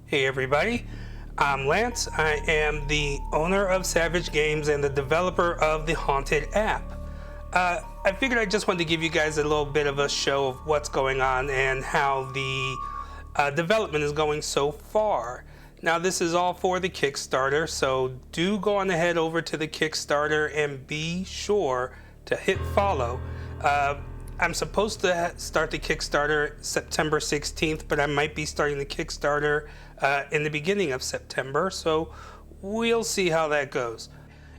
Hey everybody, I'm Lance. I am the owner of Savage Games and the developer of the Haunted app. I figured I just wanted to give you guys a little bit of a show of what's going on and how the development is going so far. Now this is all for the Kickstarter, so do go on ahead over to the Kickstarter and be sure to hit follow. I'm supposed to start the Kickstarter September 16th, but I might be starting the Kickstarter in the beginning of September, so we'll see how that goes.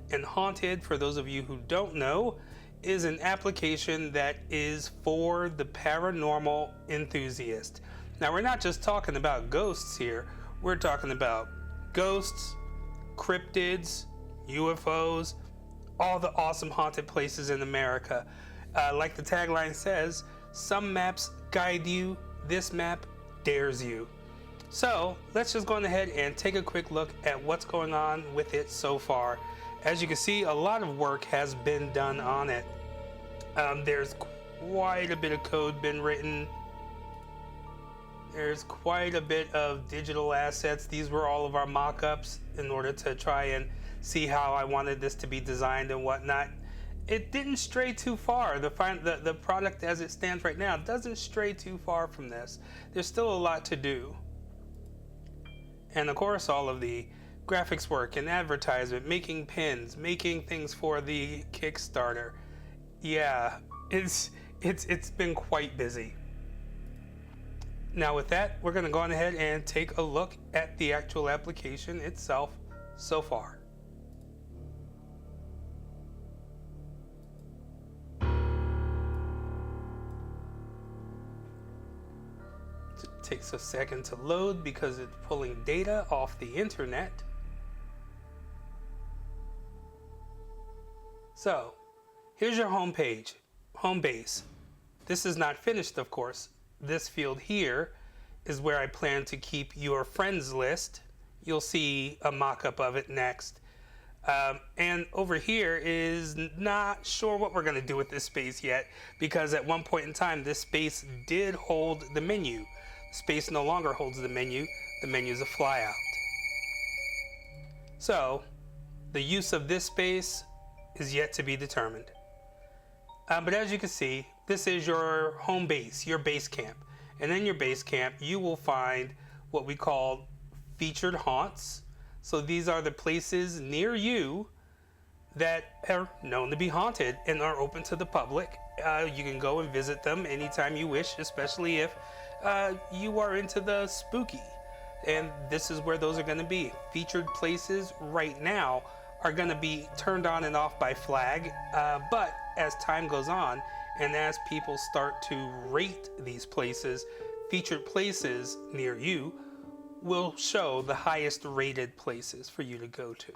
And Haunted, for those of you who don't know, is an application that is for the paranormal enthusiast. Now, we're not just talking about ghosts here, we're talking about ghosts, cryptids, UFOs, all the awesome haunted places in America. Like the tagline says, some maps guide you, this map dares you. So let's just go ahead and take a quick look at what's going on with it so far. As you can see, a lot of work has been done on it. There's quite a bit of code been written. There's quite a bit of digital assets. These were all of our mock-ups in order to try and see how I wanted this to be designed and whatnot. It didn't stray too far. The product as it stands right now doesn't stray too far from this. There's still a lot to do. And of course, all of the graphics work and advertisement, making pins, making things for the Kickstarter. Yeah, it's been quite busy. Now with that, we're gonna go on ahead and take a look at the actual application itself so far. It takes a second to load because it's pulling data off the internet. So, here's your home page, home base. This is not finished, of course. This field here is where I plan to keep your friends list. You'll see a mock-up of it next. And over here is not sure what we're going to do with this space yet, because at one point in time this space did hold the menu. Space no longer holds the menu is a flyout. So the use of this space is yet to be determined. But as you can see, this is your home base, your base camp. And in your base camp, you will find what we call featured haunts. So these are the places near you that are known to be haunted and are open to the public. You can go and visit them anytime you wish, especially if you are into the spooky. And this is where those are going to be. Featured places right now are going to be turned on and off by flag, but as time goes on and as people start to rate these places, featured places near you will show the highest rated places for you to go to.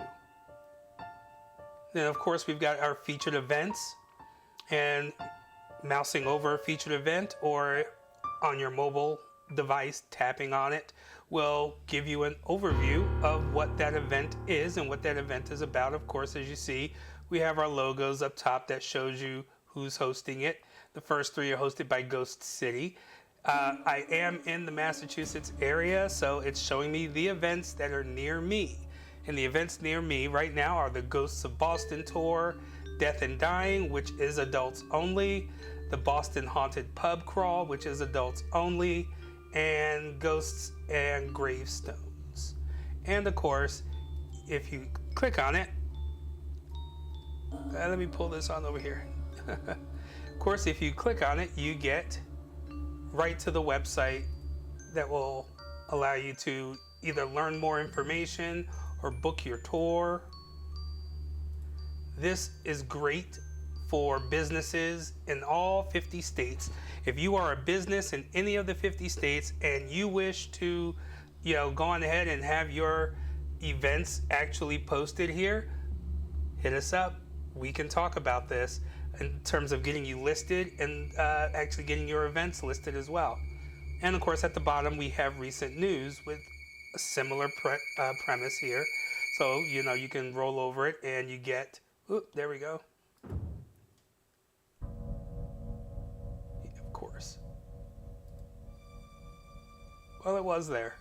Then of course we've got our featured events, and mousing over a featured event or on your mobile device tapping on it will give you an overview of what that event is and what that event is about. Of course, as you see, we have our logos up top that shows you who's hosting it. The first three are hosted by Ghost City. I am in the Massachusetts area, so it's showing me the events that are near me. And the events near me right now are the Ghosts of Boston Tour, Death and Dying, which is adults only, the Boston Haunted Pub Crawl, which is adults only, and Ghosts and Gravestones. And of course, if you click on it, let me pull this on over here. Of course, if you click on it, you get right to the website that will allow you to either learn more information or book your tour. This is great for businesses in all 50 states. If you are a business in any of the 50 states and you wish to, go on ahead and have your events actually posted here, hit us up. We can talk about this in terms of getting you listed and actually getting your events listed as well. And of course, at the bottom, we have recent news with a similar premise here. So, you can roll over it and you get, there we go. Of course. Well, it was there.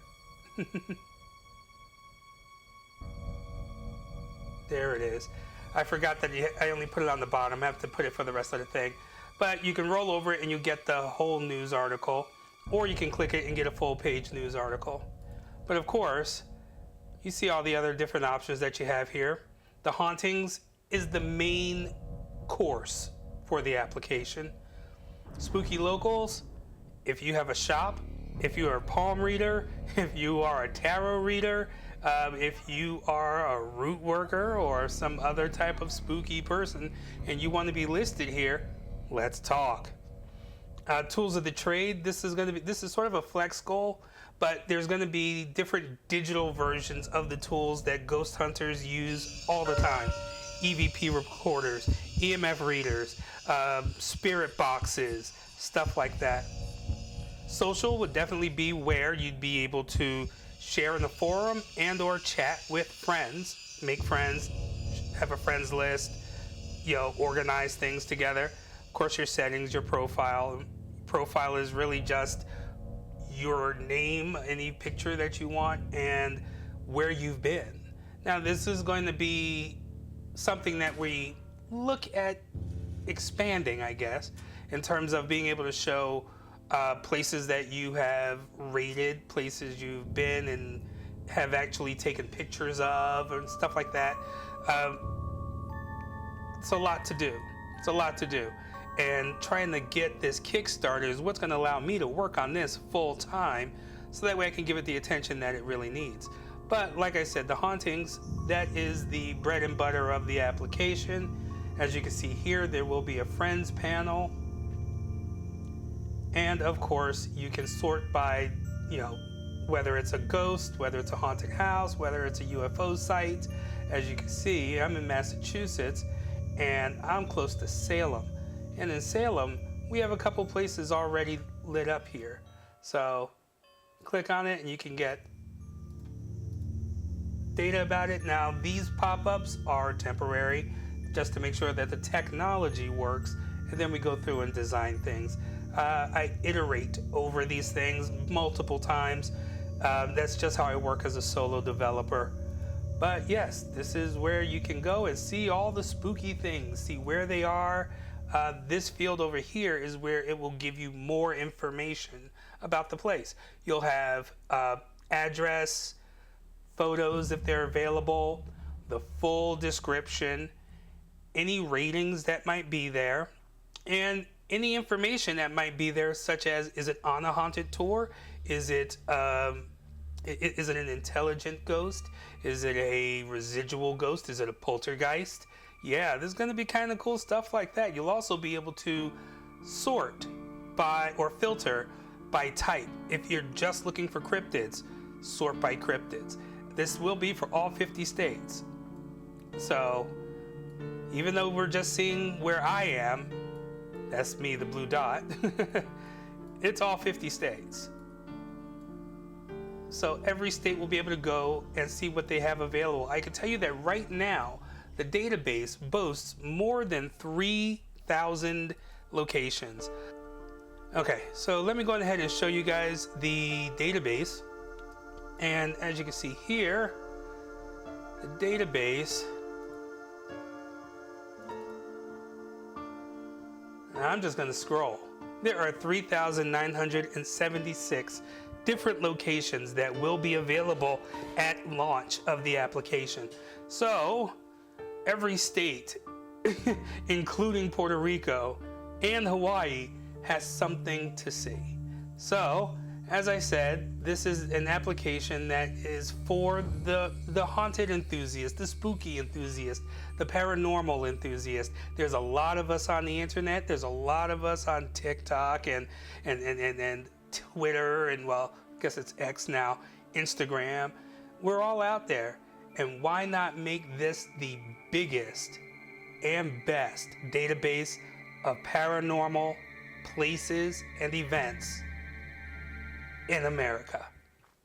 There it is. I forgot that I only put it on the bottom. I have to put it for the rest of the thing. But you can roll over it and you get the whole news article, or you can click it and get a full page news article. But of course, you see all the other different options that you have here. The hauntings is the main course for the application. Spooky locals, if you have a shop, if you are a palm reader, if you are a tarot reader, if you are a root worker or some other type of spooky person and you want to be listed here, let's talk. Tools of the trade, this is sort of a flex goal, but there's going to be different digital versions of the tools that ghost hunters use all the time. EVP recorders, EMF readers, spirit boxes, stuff like that. Social would definitely be where you'd be able to share in the forum and or chat with friends, make friends, have a friends list, organize things together. Of course, your settings, your profile. Profile is really just your name, any picture that you want, and where you've been. Now, this is going to be something that we look at expanding, I guess, in terms of being able to show places that you have rated, places you've been and have actually taken pictures of, and stuff like that. It's a lot to do. It's a lot to do. And trying to get this Kickstarter is what's going to allow me to work on this full time, so that way I can give it the attention that it really needs. But like I said, the hauntings, that is the bread and butter of the application. As you can see here, there will be a friends panel. And of course, you can sort by, whether it's a ghost, whether it's a haunted house, whether it's a UFO site. As you can see, I'm in Massachusetts and I'm close to Salem. And in Salem, we have a couple places already lit up here. So click on it and you can get data about it. Now, these pop-ups are temporary, just to make sure that the technology works, and then we go through and design things. I iterate over these things multiple times. That's just how I work as a solo developer. But yes, this is where you can go and see all the spooky things, see where they are. This field over here is where it will give you more information about the place. You'll have address, photos if they're available, the full description, any ratings that might be there, and any information that might be there, such as, is it on a haunted tour? Is it an intelligent ghost? Is it a residual ghost? Is it a poltergeist? Yeah, there's going to be kind of cool stuff like that. You'll also be able to sort by or filter by type. If you're just looking for cryptids, sort by cryptids. This will be for all 50 states. So even though we're just seeing where I am, that's me, the blue dot, it's all 50 states. So every state will be able to go and see what they have available. I can tell you that right now, the database boasts more than 3,000 locations. Okay, so let me go ahead and show you guys the database. And as you can see here, the database, I'm just going to scroll. There are 3,976 different locations that will be available at launch of the application. So every state, including Puerto Rico and Hawaii, has something to see. So, as I said, this is an application that is for the haunted enthusiast, the spooky enthusiast, the paranormal enthusiast. There's a lot of us on the internet. There's a lot of us on TikTok and Twitter, and well, I guess it's X now, Instagram. We're all out there. And why not make this the biggest and best database of paranormal places and events in America?